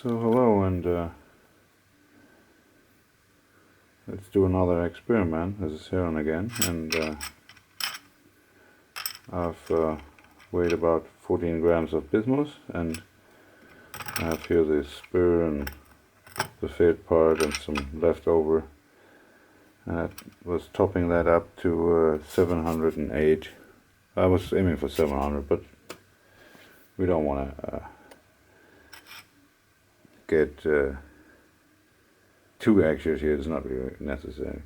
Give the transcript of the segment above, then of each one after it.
So hello, and let's do another experiment. This is Heron again, and I've weighed about 14 grams of bismuth, and I have here the spur and the failed part and some leftover. And I was topping that up to 708. I was aiming for 700, but we don't want to get too accurate here. It's not really necessary.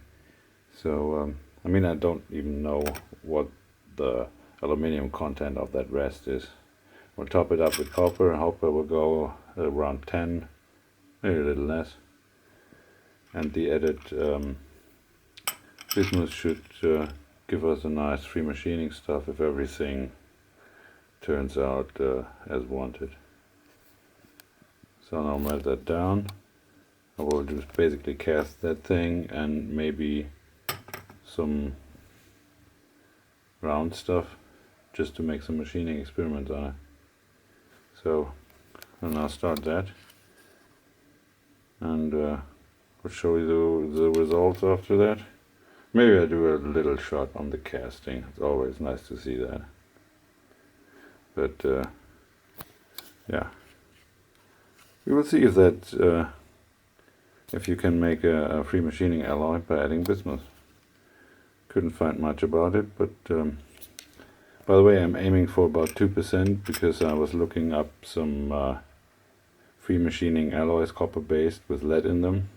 So I mean, I don't even know what the aluminium content of that rest is. We'll top it up with copper. Copper will go around 10, maybe a little less, and the added bismuth should give us a nice free machining stuff if everything turns out as wanted. So now I'll melt that down. I will just basically cast that thing and maybe some round stuff just to make some machining experiments on it. So I'll now start that, and I'll show you the results after that. Maybe I do a little shot on the casting. It's always nice to see that. But yeah, we will see if that if you can make a free machining alloy by adding bismuth. Couldn't find much about it, but by the way, I'm aiming for about 2% because I was looking up some free machining alloys, copper based, with lead in them.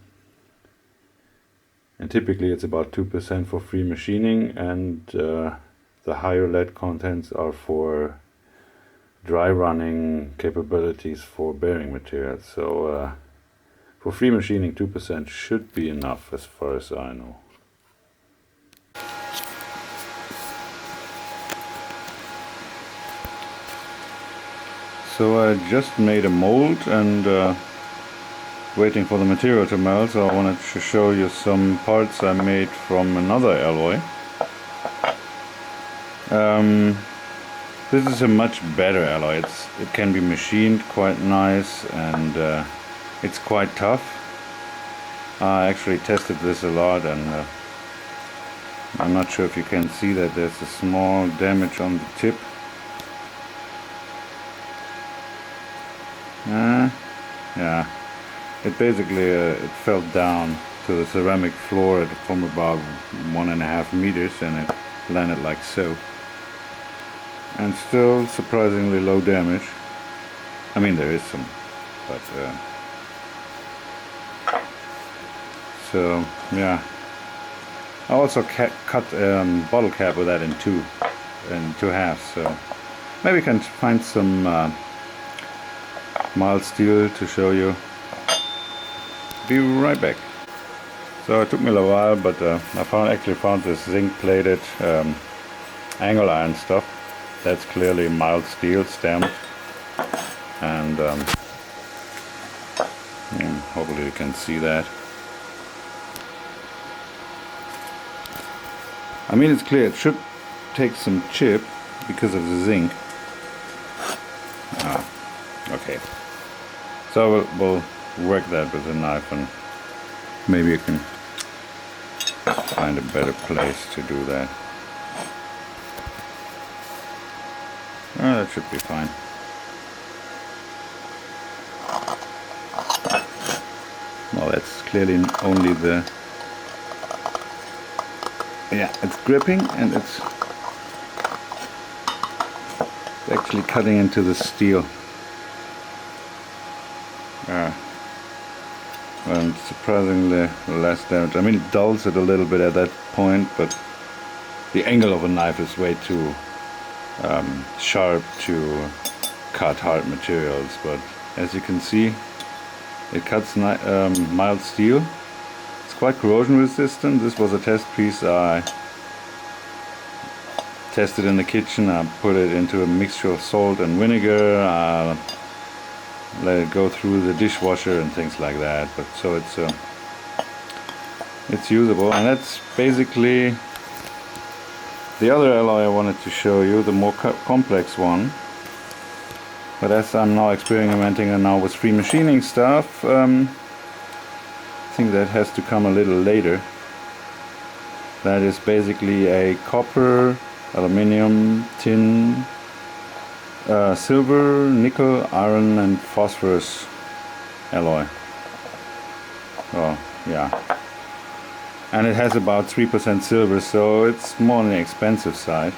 And typically it's about 2% for free machining, and the higher lead contents are for dry running capabilities for bearing materials. So for free machining, 2% should be enough as far as I know. So I just made a mold and waiting for the material to melt, so I wanted to show you some parts I made from another alloy. This is a much better alloy. It can be machined quite nice, and it's quite tough. I actually tested this a lot, and I'm not sure if you can see that there's a small damage on the tip. Yeah, it basically it fell down to the ceramic floor from about 1.5 meters, and it landed like so. And still surprisingly low damage. I mean, there is some, but so yeah. I also cut bottle cap with that in two halves. So maybe we can find some mild steel to show you. Be right back. So it took me a little while, but I actually found this zinc-plated angle iron stuff. That's clearly mild steel stamped, and hopefully you can see that. I mean, it's clear it should take some chip because of the zinc. Okay. So we'll work that with a knife, and maybe you can find a better place to do that. That should be fine. Well, that's clearly only the... Yeah, it's gripping, and it's actually cutting into the steel. And surprisingly less damage. I mean, it dulls it a little bit at that point, but the angle of a knife is way too sharp to cut hard materials. But as you can see, it cuts mild steel. It's quite corrosion resistant. This was a test piece I tested in the kitchen. I put it into a mixture of salt and vinegar. Let it go through the dishwasher and things like that. But so it's usable, and that's basically the other alloy I wanted to show you, the more complex one. But as I'm now experimenting and now with free machining stuff, I think that has to come a little later. That is basically a copper, aluminium, tin, silver, nickel, iron and phosphorus alloy. Oh, yeah. And it has about 3% silver, so it's more on the expensive side.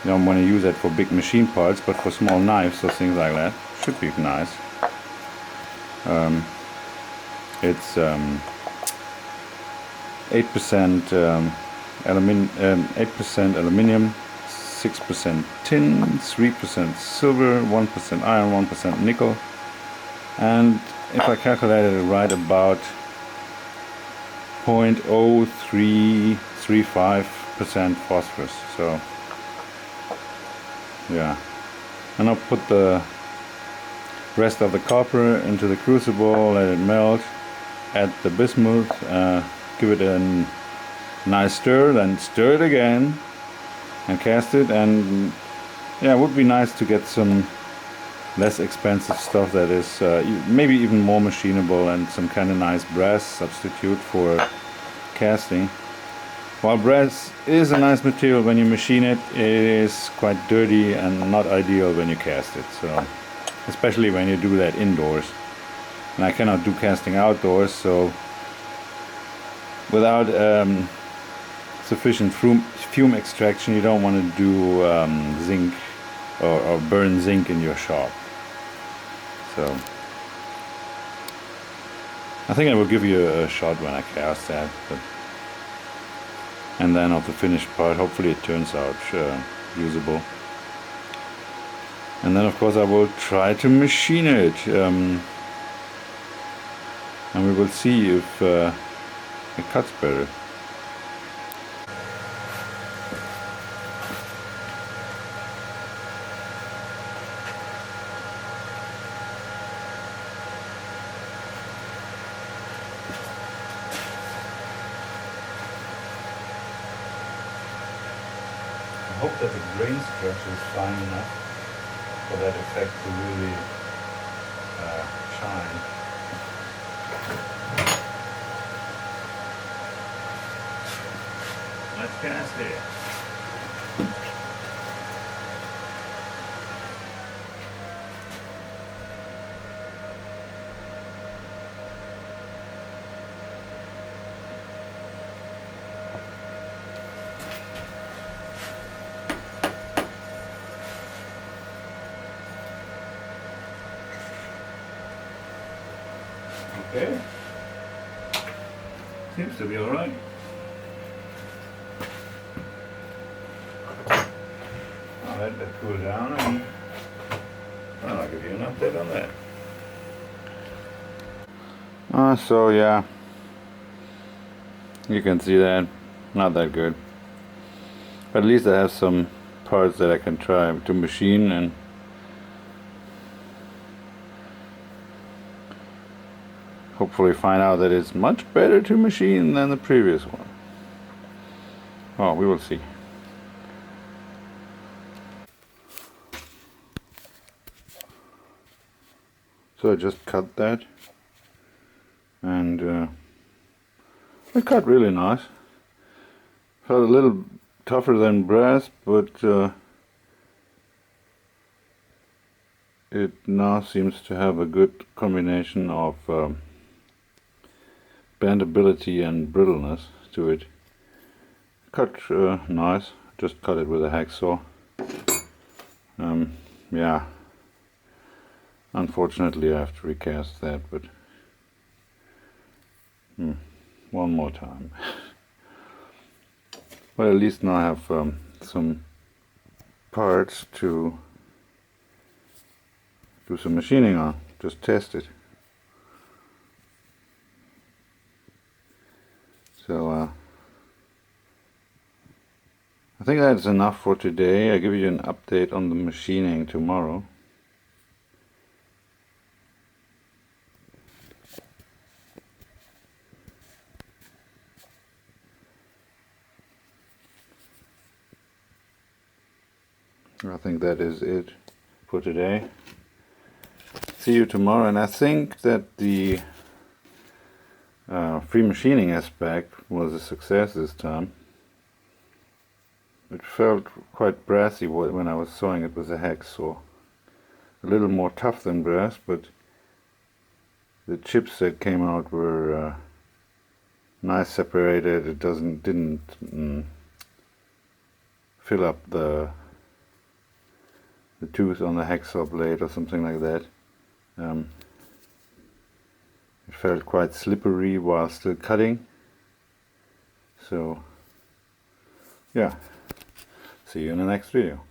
You don't want to use that for big machine parts, but for small knives or things like that, should be nice. It's 8% aluminium, 6% tin, 3% silver, 1% iron, 1% nickel, and if I calculated it right, about 0.0335% phosphorus. So yeah, and I'll put the rest of the copper into the crucible, let it melt, add the bismuth, give it a nice stir, then stir it again and cast it. And yeah, it would be nice to get some less expensive stuff that is maybe even more machinable, and some kind of nice brass substitute for casting. While brass is a nice material when you machine it, it is quite dirty and not ideal when you cast it. So especially when you do that indoors. And I cannot do casting outdoors, so without sufficient fume extraction, you don't want to do zinc or burn zinc in your shop. So I think I will give you a shot when I cast that. And then of the finished part, hopefully it turns out usable. And then of course I will try to machine it. And we will see if it cuts better. I hope that the grain structure is fine enough for that effect to really shine. Let's cast it. Okay. Seems to be alright. I'll let that cool down and I'll give you an update on that. So yeah, you can see that, not that good. But at least I have some parts that I can try to machine and hopefully find out that it's much better to machine than the previous one. Well, we will see. So I just cut that, and it cut really nice. Felt a little tougher than brass, but it now seems to have a good combination of bendability and brittleness to it. Cut nice, just cut it with a hacksaw. Yeah, unfortunately I have to recast that, but one more time. Well, at least now I have some parts to do some machining on, just test it. So I think that's enough for today. I'll give you an update on the machining tomorrow. I think that is it. for today. See you tomorrow, and I think that the free machining aspect was a success this time. It felt quite brassy when I was sawing it with a hacksaw. A little more tough than brass, but the chips that came out were nice separated. It didn't fill up the tooth on the hacksaw blade or something like that. It felt quite slippery while still cutting. So yeah, see you in the next video.